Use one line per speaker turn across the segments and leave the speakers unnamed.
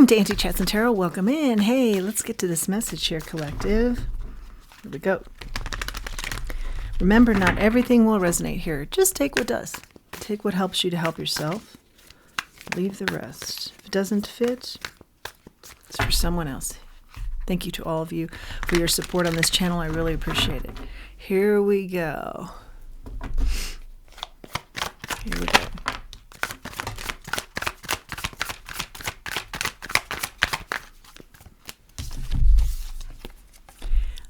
Welcome to Anti-Chats and Tarot. Welcome in. Hey, let's get to this message here, collective. Here we go. Remember, not everything will resonate here. Just take what does. Take what helps you to help yourself. Leave the rest. If it doesn't fit, it's for someone else. Thank you to all of you for your support on this channel. I really appreciate it. Here we go. Here we go.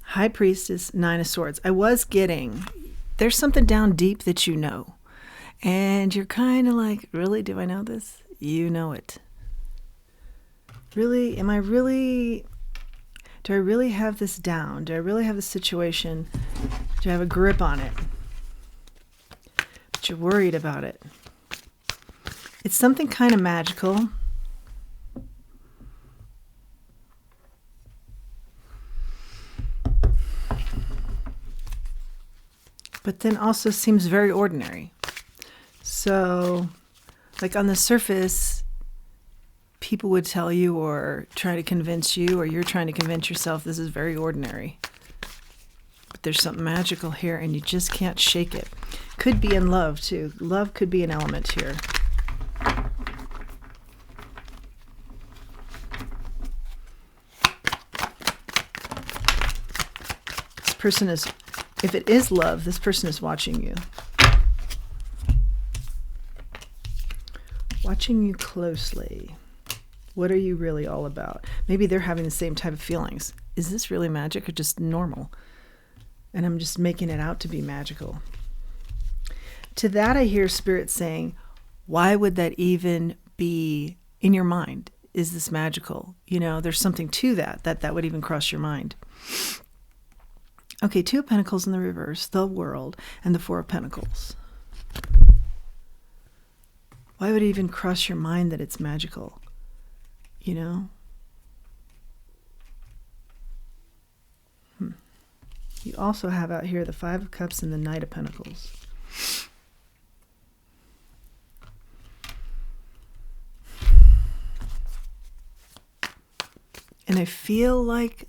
High Priestess, Nine of Swords. I was getting, there's something down deep that you know. And you're kind of like, really? Do I know this? You know it. Really? Do I really have this down? Do I really have the situation? Do I have a grip on it? But you're worried about it. It's something kind of magical. But then also seems very ordinary. So, like on the surface, people would tell you or try to convince you, or you're trying to convince yourself this is very ordinary. But there's something magical here and you just can't shake it. Could be in love too. Love could be an element here. This person is, if it is love, this person is watching you. Watching you closely. What are you really all about? Maybe they're having the same type of feelings. Is this really magic or just normal? And I'm just making it out to be magical. To that I hear Spirit saying, why would that even be in your mind? Is this magical? You know, there's something to that would even cross your mind. Okay, Two of Pentacles in the reverse, the World, and the Four of Pentacles. Why would it even cross your mind that it's magical? You know? You also have out here the Five of Cups and the Knight of Pentacles. And I feel like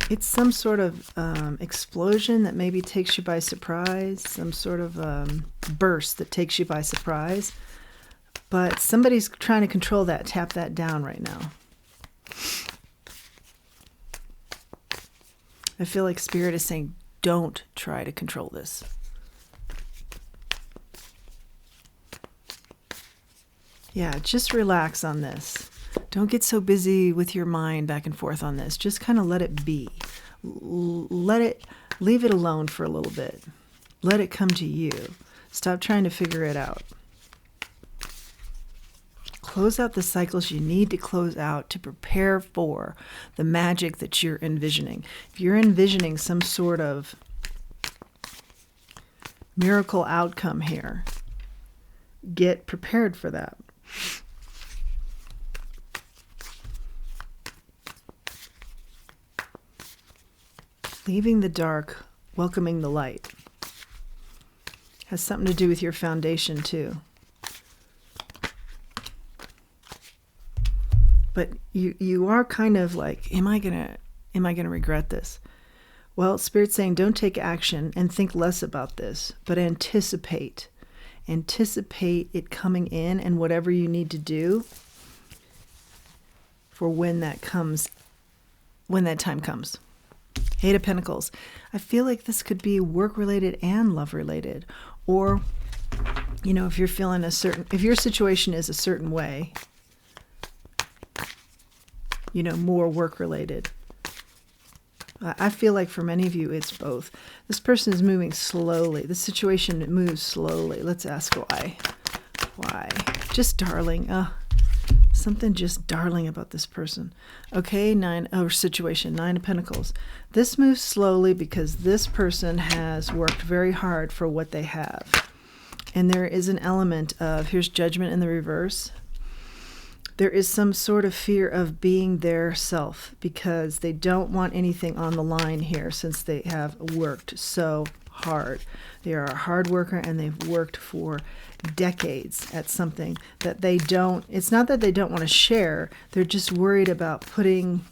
it's some sort of explosion that maybe takes you by surprise, some sort of burst that takes you by surprise. But somebody's trying to control that, tap that down right now. I feel like Spirit is saying, don't try to control this. Yeah, just relax on this. Don't get so busy with your mind back and forth on this. Just kind of let it be. Leave it alone for a little bit. Let it come to you. Stop trying to figure it out. Close out the cycles you need to close out to prepare for the magic that you're envisioning. If you're envisioning some sort of miracle outcome here, get prepared for that. Leaving the dark, welcoming the light. Has something to do with your foundation too. But you are kind of like, am I gonna regret this? Well, Spirit's saying don't take action and think less about this, but anticipate. Anticipate it coming in and whatever you need to do for when that comes, when that time comes. Eight of Pentacles. I feel like this could be work-related and love-related. Or, you know, if you're feeling if your situation is a certain way, you know, more work-related. I feel like for many of you, it's both. This person is moving slowly. The situation moves slowly. Let's ask why. Why? Just darling. Something just darling about this person. Okay, situation, Nine of Pentacles. This moves slowly because this person has worked very hard for what they have. And there is an element of, here's Judgment in the reverse. There is some sort of fear of being their self because they don't want anything on the line here since they have worked so hard. They are a hard worker, and they've worked for decades at something that they don't, it's not that they don't want to share, they're just worried about putting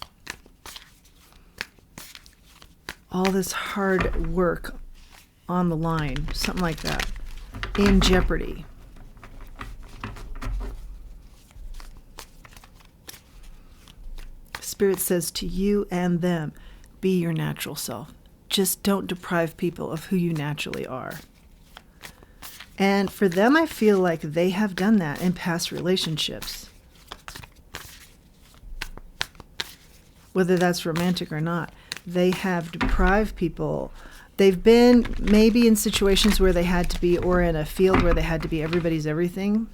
all this hard work on the line, something like that, in jeopardy. Spirit says to you and them, be your natural self. Just don't deprive people of who you naturally are. And for them, I feel like they have done that in past relationships. Whether that's romantic or not, they have deprived people. They've been maybe in situations where they had to be, or in a field where they had to be everybody's everything.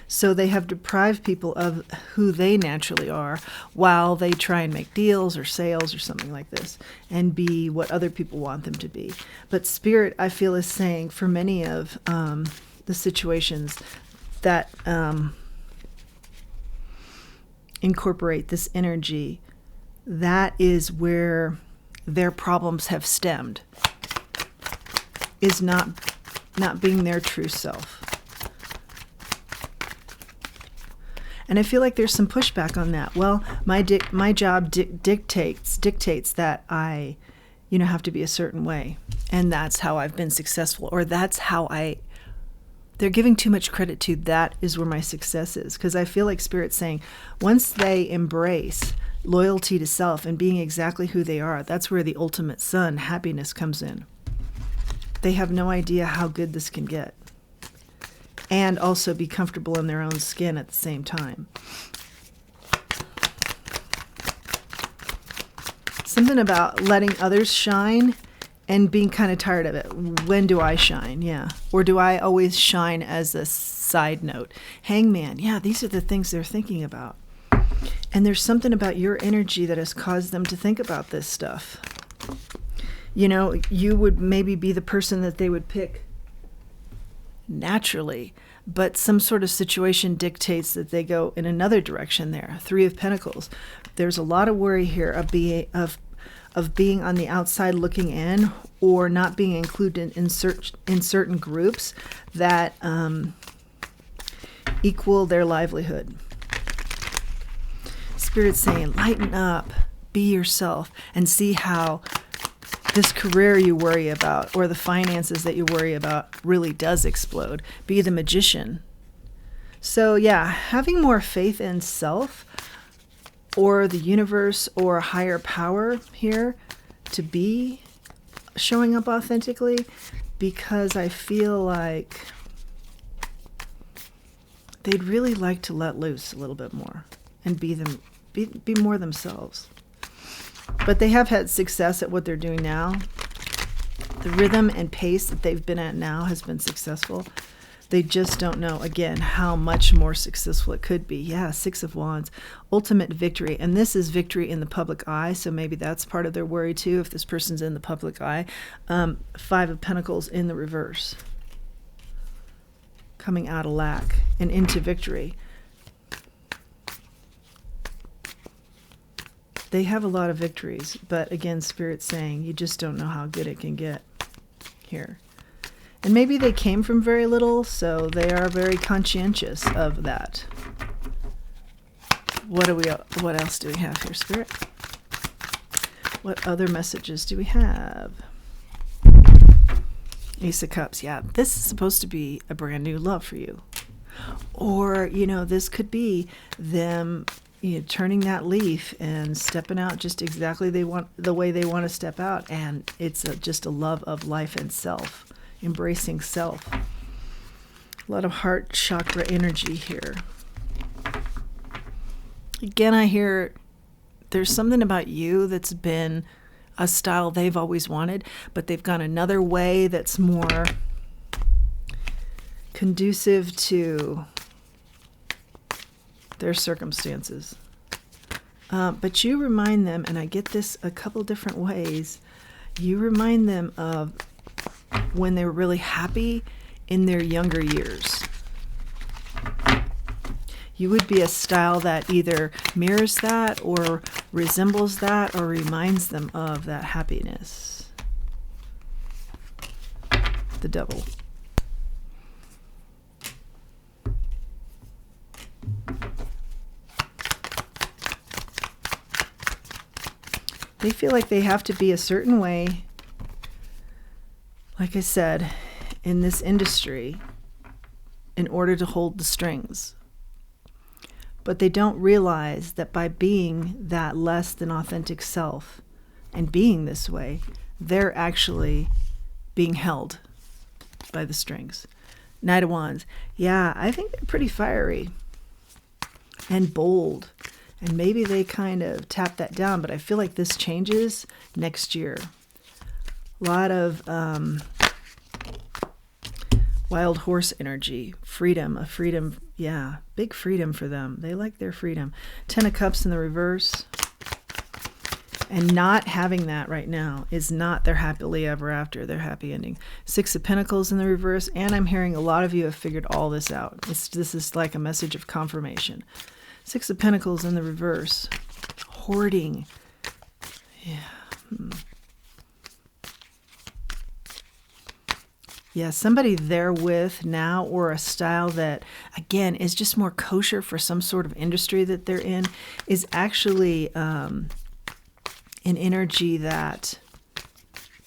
So they have deprived people of who they naturally are while they try and make deals or sales or something like this and be what other people want them to be. But Spirit, I feel, is saying for many of the situations that incorporate this energy, that is where their problems have stemmed, is not being their true self. And I feel like there's some pushback on that. Well, my job dictates that I, have to be a certain way, and that's how I've been successful, or that's how they're giving too much credit to that is where my success is. Because I feel like Spirit's saying once they embrace loyalty to self and being exactly who they are, that's where the ultimate sun, happiness, comes in. They have no idea how good this can get. And also be comfortable in their own skin at the same time. Something about letting others shine and being kind of tired of it. When do I shine? Yeah. Or do I always shine as a side note? Hangman. Yeah, these are the things they're thinking about. And there's something about your energy that has caused them to think about this stuff. You would maybe be the person that they would pick naturally, but some sort of situation dictates that they go in another direction there. 3 of Pentacles. There's a lot of worry here of being on the outside looking in, or not being included in certain groups that equal their livelihood. Spirit's saying, lighten up, be yourself, and see how this career you worry about, or the finances that you worry about, really does explode. Be the magician. So yeah, having more faith in self, or the universe, or a higher power here, to be showing up authentically, because I feel like they'd really like to let loose a little bit more and be more themselves. But they have had success at what they're doing now. The rhythm and pace that they've been at now has been successful. They just don't know, again, how much more successful it could be. Yeah, 6 of Wands, ultimate victory. And this is victory in the public eye, so maybe that's part of their worry too, if this person's in the public eye. 5 of Pentacles in the reverse. Coming out of lack and into victory. They have a lot of victories, but again, Spirit's saying you just don't know how good it can get here. And maybe they came from very little, so they are very conscientious of that. What else do we have here, Spirit? What other messages do we have? Ace of Cups. Yeah, this is supposed to be a brand new love for you. Or, this could be them turning that leaf and stepping out just exactly the way they want to step out. And it's just a love of life and self, embracing self. A lot of heart chakra energy here. Again, I hear there's something about you that's been a style they've always wanted, but they've gone another way that's more conducive to their circumstances. But you remind them, and I get this a couple different ways, you remind them of when they were really happy in their younger years. You would be a style that either mirrors that or resembles that or reminds them of that happiness. the devil. They feel like they have to be a certain way, like I said, in this industry in order to hold the strings. But they don't realize that by being that less than authentic self and being this way, they're actually being held by the strings. Knight of Wands. Yeah, I think they're pretty fiery and bold. And maybe they kind of tap that down, but I feel like this changes next year. A lot of wild horse energy, freedom, yeah, big freedom for them. They like their freedom. 10 of Cups in the reverse. And not having that right now is not their happily ever after, their happy ending. 6 of Pentacles in the reverse, and I'm hearing a lot of you have figured all this out. This is like a message of confirmation. 6 of Pentacles in the reverse. Hoarding. Yeah. Yeah, somebody they're with now, or a style that, again, is just more kosher for some sort of industry that they're in, is actually an energy that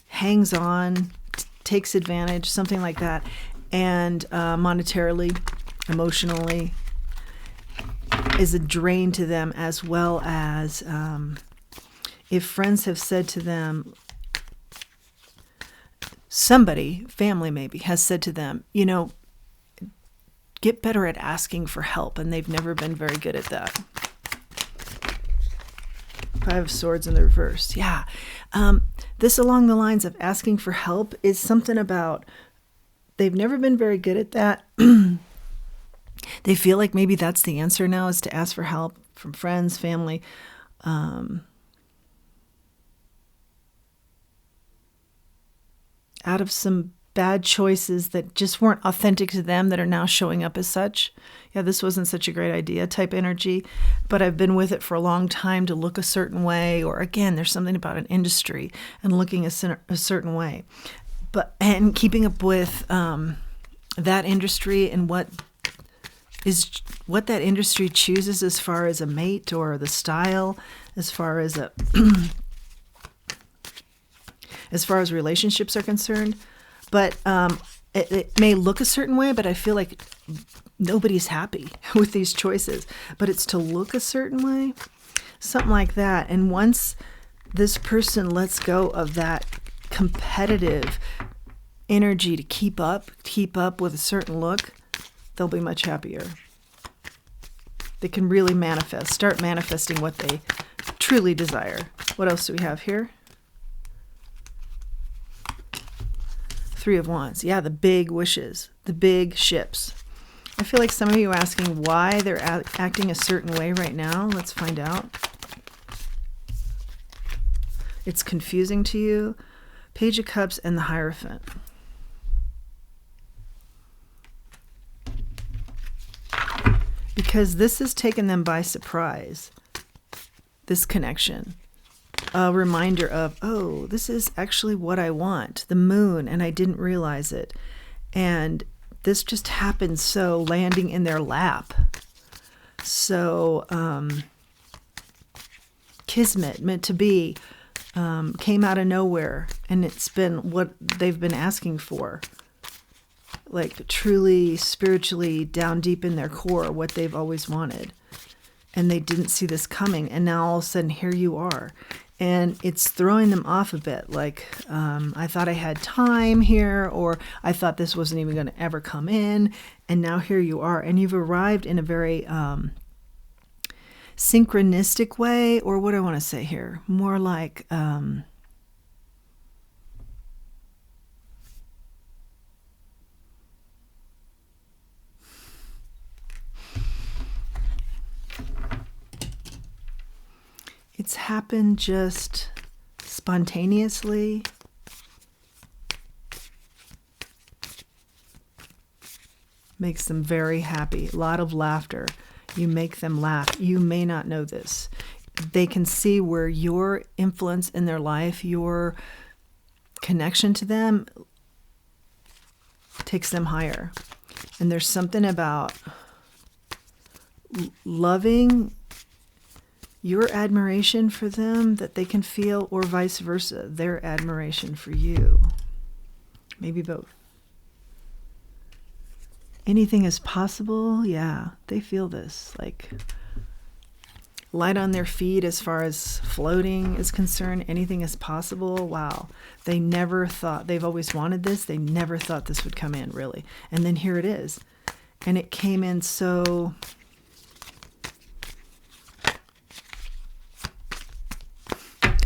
hangs on, takes advantage, something like that, and monetarily, emotionally, is a drain to them, as well as if friends have said to them, somebody, family maybe, has said to them, you know, get better at asking for help, and they've never been very good at that. 5 of Swords in the reverse. Yeah. This along the lines of asking for help is something about they've never been very good at that. They feel like maybe that's the answer now, is to ask for help from friends, family. Out of some bad choices that just weren't authentic to them, that are now showing up as such. Yeah, this wasn't such a great idea type energy, but I've been with it for a long time to look a certain way, or again, there's something about an industry and looking a certain way. And keeping up with that industry and what that industry chooses as far as a mate, or the style, as far as as far as relationships are concerned. But it may look a certain way, but I feel like nobody's happy with these choices. But it's to look a certain way, something like that. And once this person lets go of that competitive energy to keep up with a certain look, they'll be much happier. They can really start manifesting what they truly desire. What else do we have here? 3 of Wands. Yeah, the big wishes, the big ships. I feel like some of you are asking why they're acting a certain way right now. Let's find out. It's confusing to you. Page of Cups and the Hierophant. Because this has taken them by surprise, this connection. A reminder of, oh, this is actually what I want, the moon, and I didn't realize it. And this just happened, so landing in their lap. So, kismet, meant to be, came out of nowhere, and it's been what they've been asking for. Like truly, spiritually, down deep in their core, what they've always wanted. And they didn't see this coming, and now all of a sudden, here you are. And it's throwing them off a bit, like, I thought I had time here, or I thought this wasn't even going to ever come in, and now here you are. And you've arrived in a very synchronistic way, or what do I want to say here? More like... it's happened just spontaneously. Makes them very happy. A lot of laughter. You make them laugh. You may not know this. They can see where your influence in their life, your connection to them takes them higher. And there's something about loving your admiration for them that they can feel, or vice versa, their admiration for you. Maybe both. Anything is possible. Yeah, they feel this. Like light on their feet as far as floating is concerned. Anything is possible. Wow. They never thought, they've always wanted this. They never thought this would come in, really. And then here it is. And it came in so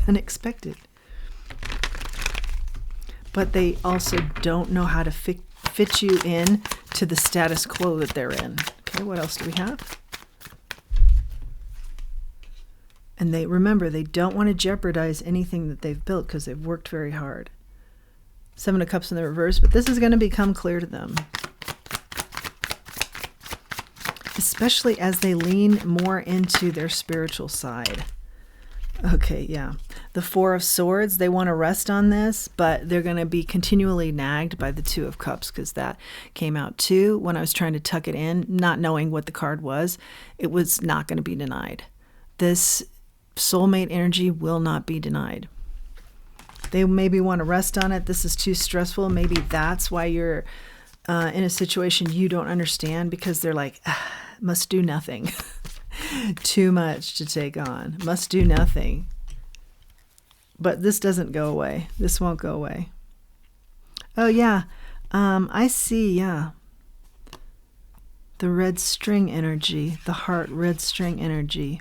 unexpected. But they also don't know how to fit you in to the status quo that they're in. Okay, what else do we have? And they remember, they don't want to jeopardize anything that they've built because they've worked very hard. 7 of Cups in the reverse, but this is going to become clear to them. Especially as they lean more into their spiritual side. Okay, yeah. The 4 of Swords, they want to rest on this, but they're going to be continually nagged by the 2 of Cups because that came out too. When I was trying to tuck it in, not knowing what the card was, it was not going to be denied. This soulmate energy will not be denied. They maybe want to rest on it. This is too stressful. Maybe that's why you're in a situation you don't understand, because they're like, must do nothing. Too much to take on. Must do nothing. But this doesn't go away. This won't go away. Oh, yeah. I see, yeah. The red string energy. The heart red string energy.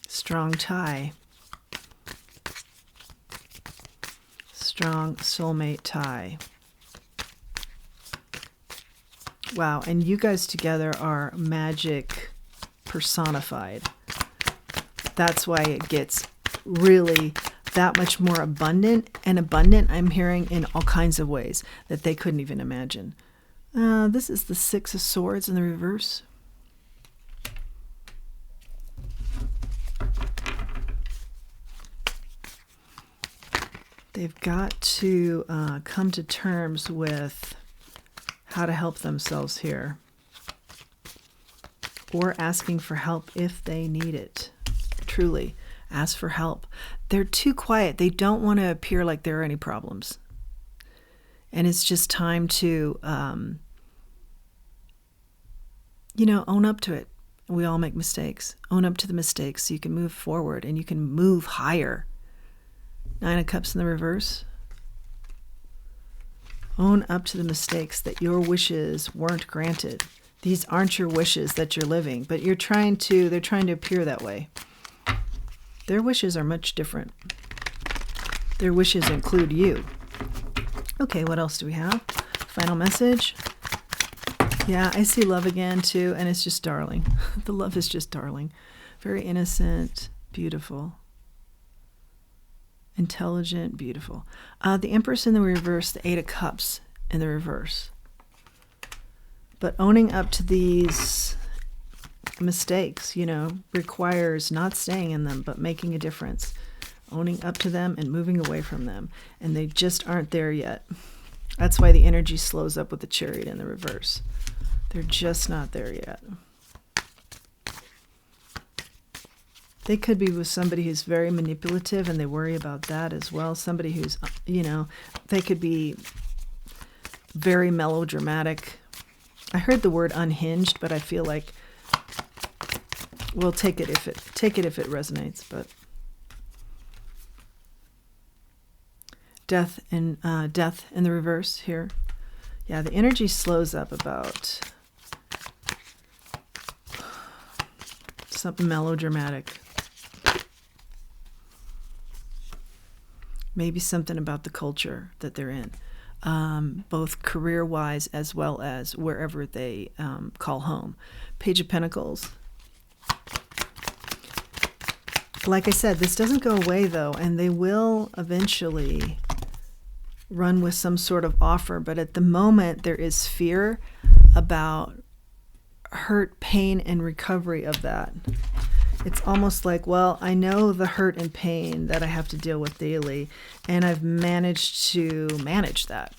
Strong tie. Strong soulmate tie. Wow, and you guys together are magic personified. That's why it gets really that much more abundant, and abundant I'm hearing in all kinds of ways that they couldn't even imagine. This is the 6 of Swords in the reverse. They've got to come to terms with how to help themselves here, or asking for help if they need it. Truly, ask for help. They're too quiet. They don't want to appear like there are any problems. And it's just time to, own up to it. We all make mistakes. Own up to the mistakes so you can move forward and you can move higher. 9 of Cups in the reverse. Own up to the mistakes that your wishes weren't granted. These aren't your wishes that you're living, but they're trying to appear that way. Their wishes are much different. Their wishes include you. Okay, what else do we have? Final message. Yeah, I see love again too, and it's just darling. The love is just darling. Very innocent, beautiful. Intelligent, beautiful. The Empress in the reverse, the 8 of Cups in the reverse. But owning up to these mistakes, requires not staying in them, but making a difference. Owning up to them and moving away from them. And they just aren't there yet. That's why the energy slows up with the Chariot in the reverse. They're just not there yet. They could be with somebody who's very manipulative and they worry about that as well. Somebody who's, they could be very melodramatic. I heard the word unhinged, but I feel like we'll take it if it resonates. But death in the reverse here. Yeah, the energy slows up about something melodramatic. Maybe something about the culture that they're in, both career-wise as well as wherever they call home. Page of Pentacles. Like I said, this doesn't go away, though, and they will eventually run with some sort of offer. But at the moment, there is fear about hurt, pain, and recovery of that. It's almost like, well, I know the hurt and pain that I have to deal with daily, and I've managed to manage that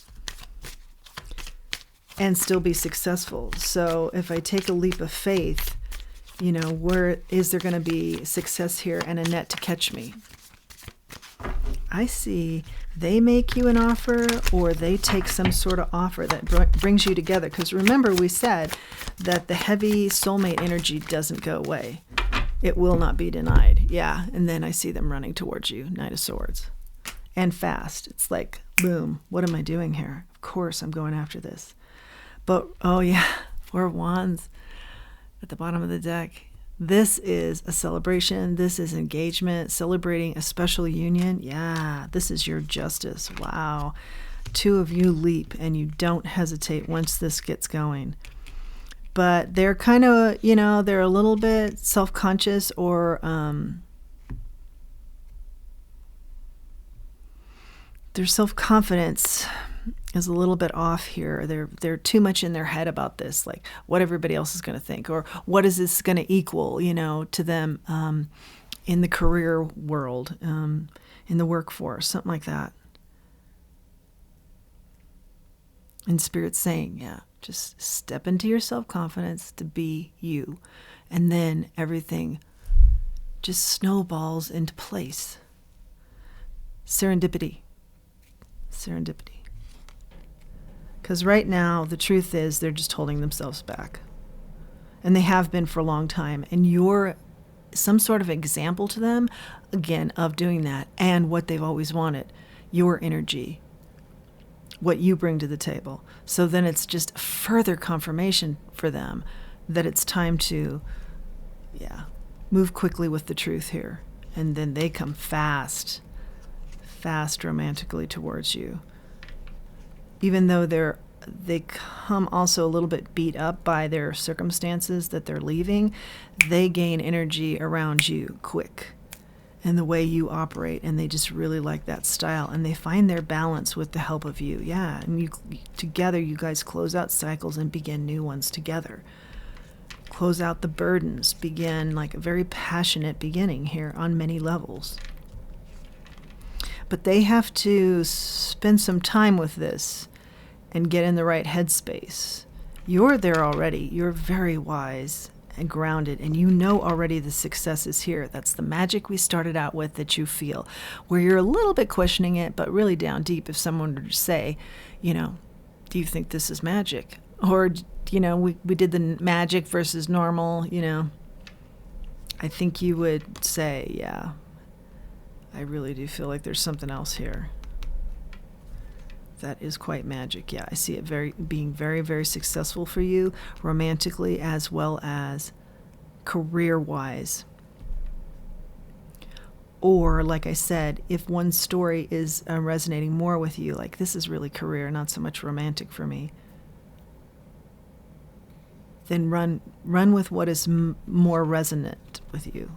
and still be successful. So if I take a leap of faith, where is there going to be success here and a net to catch me? I see they make you an offer, or they take some sort of offer that brings you together. Because remember, we said that the heavy soulmate energy doesn't go away. It will not be denied. Yeah. And then I see them running towards you, Knight of Swords. And fast. It's like, boom, what am I doing here? Of course I'm going after this. But, oh yeah, Four of Wands at the bottom of the deck. This is a celebration. This is engagement, celebrating a special union. Yeah, this is your justice. Wow. Two of you leap and you don't hesitate once this gets going. But they're kind of, they're a little bit self-conscious, or their self-confidence is a little bit off here. They're too much in their head about this, like what everybody else is going to think, or what is this going to equal, to them in the career world, in the workforce, something like that. And Spirit's saying, yeah, just step into your self-confidence to be you. And then everything just snowballs into place. Serendipity. Because right now, the truth is they're just holding themselves back. And they have been for a long time. And you're some sort of example to them, again, of doing that and what they've always wanted, your energy, what you bring to the table. So then it's just further confirmation for them that it's time to, move quickly with the truth here. And then they come fast romantically towards you. Even though they come also a little bit beat up by their circumstances that they're leaving, they gain energy around you quick and the way you operate, and they just really like that style, and they find their balance with the help of you. Yeah, and together you guys close out cycles and begin new ones together. Close out the burdens, begin like a very passionate beginning here on many levels. But they have to spend some time with this and get in the right headspace. You're there already. You're very wise and grounded, and you know already the success is here. That's the magic we started out with that you feel, where you're a little bit questioning it, but really down deep, if someone were to say, do you think this is magic? Or, we did the magic versus normal, I think you would say, yeah, I really do feel like there's something else here. That is quite magic. Yeah, I see it being very, very successful for you, romantically as well as career-wise. Or, like I said, if one story is resonating more with you, like this is really career, not so much romantic for me, then run with what is more resonant with you.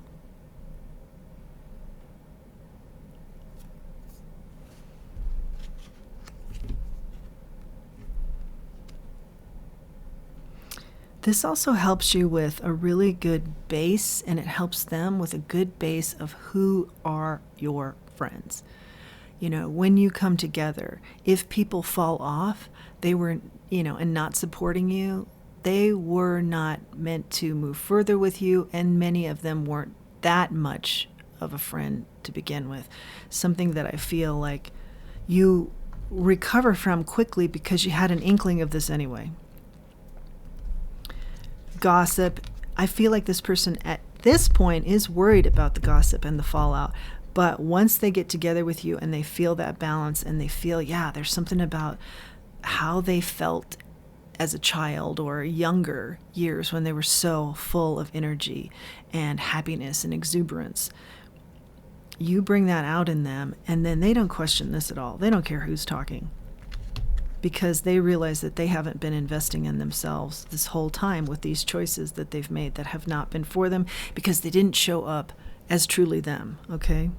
This also helps you with a really good base, and it helps them with a good base of who are your friends. When you come together, if people fall off, they were, and not supporting you, they were not meant to move further with you, and many of them weren't that much of a friend to begin with. Something that I feel like you recover from quickly because you had an inkling of this anyway. Gossip. I feel like this person at this point is worried about the gossip and the fallout. But once they get together with you and they feel that balance and they feel, there's something about how they felt as a child or younger years when they were so full of energy and happiness and exuberance. You bring that out in them, and then they don't question this at all. They don't care who's talking, because they realize that they haven't been investing in themselves this whole time with these choices that they've made that have not been for them, because they didn't show up as truly them, okay?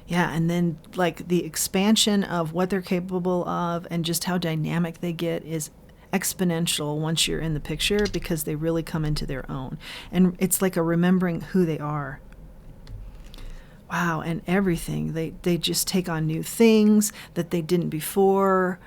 Yeah, and then like the expansion of what they're capable of and just how dynamic they get is exponential once you're in the picture, because they really come into their own. And it's like a remembering who they are. Wow, and everything. They just take on new things that they didn't before.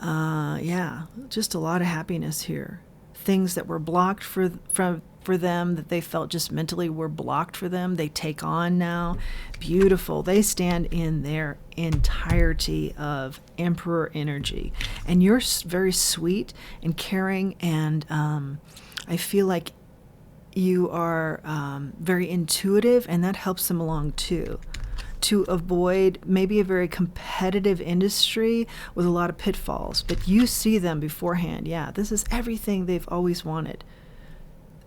Yeah, just a lot of happiness here. Things that were blocked for them, that they felt just mentally were blocked for them, they take on now. Beautiful. They stand in their entirety of Emperor energy. And you're very sweet and caring, and I feel like you are very intuitive, and that helps them along too, to avoid maybe a very competitive industry with a lot of pitfalls. But you see them beforehand. Yeah, this is everything they've always wanted.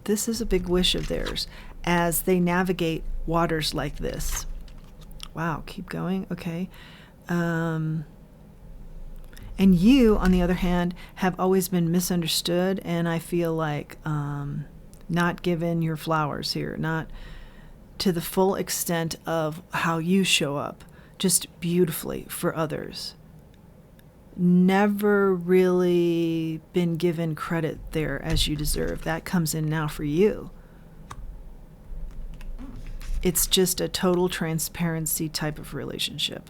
This is a big wish of theirs as they navigate waters like this. Wow, keep going. Okay. And you, on the other hand, have always been misunderstood, and I feel like not given your flowers here, not to the full extent of how you show up, just beautifully for others. Never really been given credit there as you deserve. That comes in now for you. It's just a total transparency type of relationship,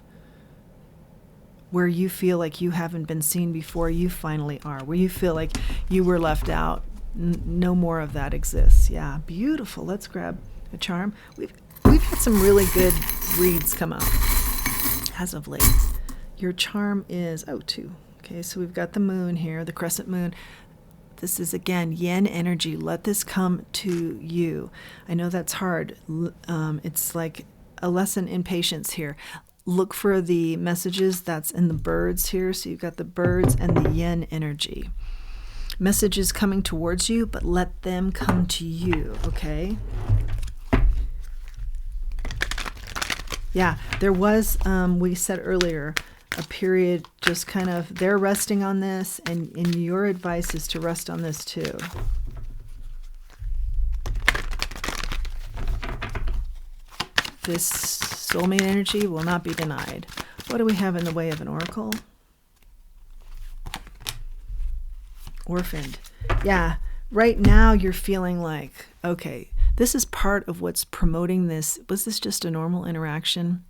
where you feel like you haven't been seen before, you finally are. Where you feel like you were left out, no more of that exists. Yeah, beautiful. Let's grab a charm. We've had some really good reads come out as of late. Your charm is 2. Okay, so we've got the moon here, the crescent moon. This is, again, yin energy. Let this come to you. I know that's hard. It's like a lesson in patience here. Look for the messages that's in the birds here. So you've got the birds and the yin energy. Messages coming towards you, but let them come to you, okay? Yeah, there was, we said earlier, a period just kind of, they're resting on this, and your advice is to rest on this too. This soulmate energy will not be denied. What do we have in the way of an oracle? Orphaned. Yeah, right now you're feeling like, okay, this is part of what's promoting this. Was this just a normal interaction?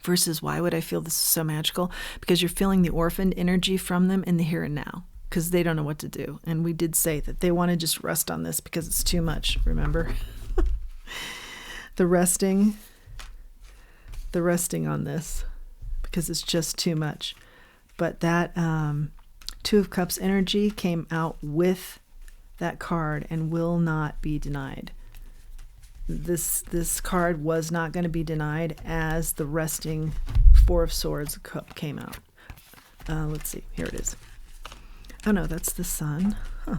Versus, why would I feel this is so magical? Because you're feeling the orphaned energy from them in the here and now, because they don't know what to do. And we did say that they want to just rest on this because it's too much, remember? the resting on this because it's just too much. But that Two of Cups energy came out with that card and will not be denied. This card was not going to be denied as the resting Four of Swords cup came out. Let's see. Here it is. Oh, no, that's the Sun. Huh.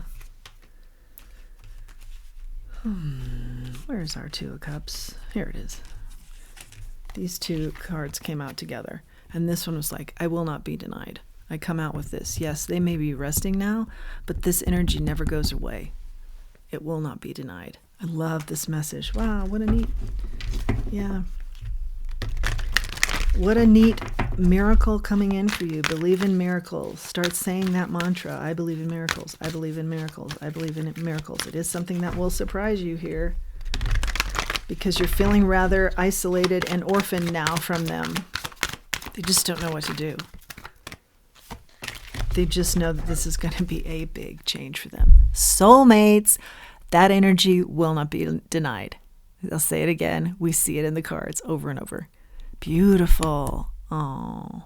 Where's our Two of Cups? Here it is. These two cards came out together. And this one was like, I will not be denied. I come out with this. Yes, they may be resting now, but this energy never goes away. It will not be denied. I love this message. Wow, what a neat, yeah. What a neat miracle coming in for you. Believe in miracles. Start saying that mantra. I believe in miracles. I believe in miracles. I believe in miracles. It is something that will surprise you here, because you're feeling rather isolated and orphaned now from them. They just don't know what to do. They just know that this is going to be a big change for them. Soulmates. That energy will not be denied. I'll say it again. We see it in the cards over and over. Beautiful. Oh,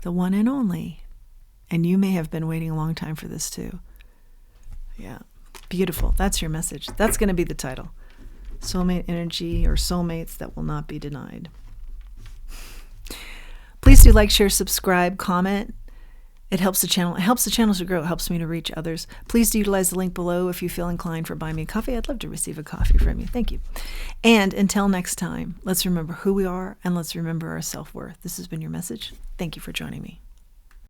the one and only. And you may have been waiting a long time for this too. Yeah, beautiful. That's your message. That's going to be the title. Soulmate energy, or soulmates that will not be denied. Please do like, share, subscribe, comment. It helps the channel. It helps the channel to grow. It helps me to reach others. Please do utilize the link below if you feel inclined for Buy Me a Coffee. I'd love to receive a coffee from you. Thank you. And until next time, let's remember who we are, and let's remember our self-worth. This has been your message. Thank you for joining me.